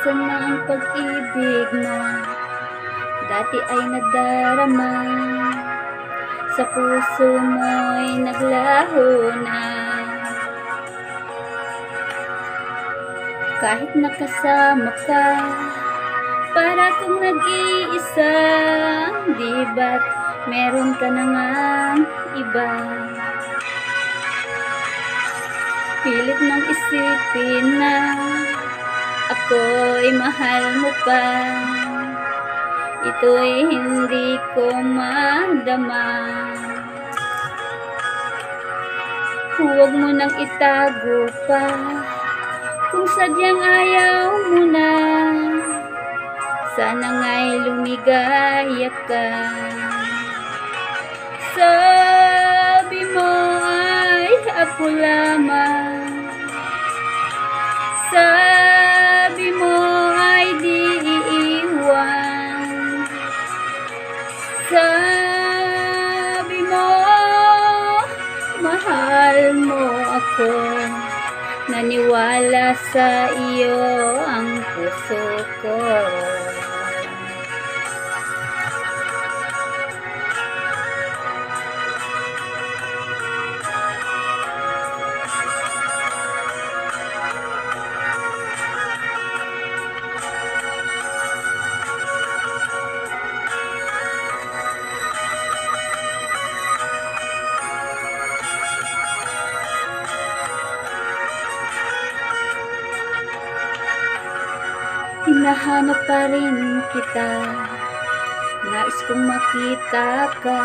Nasaan na ang pag-ibig mo? Dati ay nadarama, sa puso mo'y naglaho na. Kahit nakasama ka, para kung nag-iisa, di ba't meron ka na ngang iba? Pilit mong isipin na ako'y mahal mo pa, ito'y hindi ko madama. Huwag mo nang itago pa, kung sadyang ayaw mo na, sana nga'y lumigaya ka. Sabi mo ay ako lamang, sabi mo ay di iiwan, sabi mo mahal mo ako, naniwala sa iyo ang puso ko. Hinahanap pa rin kita, nais kong makita ka,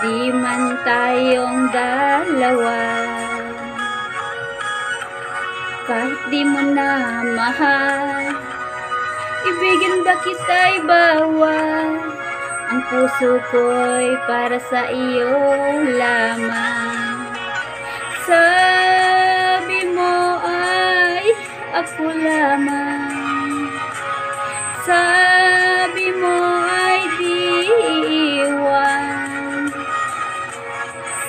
di man tayong dalawa. Kahit di mo na mahal, ibigin ba kita'y bawal? Ang puso ko'y para sa iyo lamang. Sabi mo ay ako lamang, sabi mo ay di iiwan,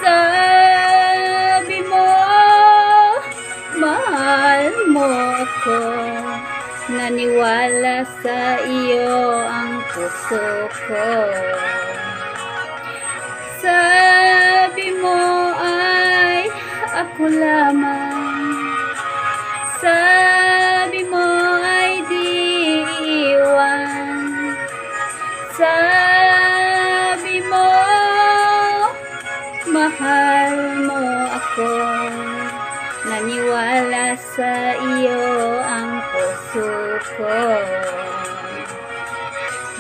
sabi mo mahal mo ako, naniwala sa iyo ang puso ko. Sabi mo ay ako lamang, sabi mo ay di iwan, sabi mo mahal mo ako, naniwala sa iyo ang puso ko,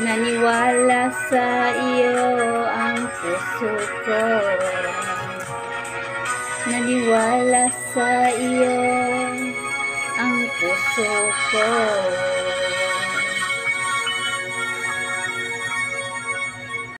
naniwala sa iyo ang puso ko, naniwala sa iyo ang puso ko.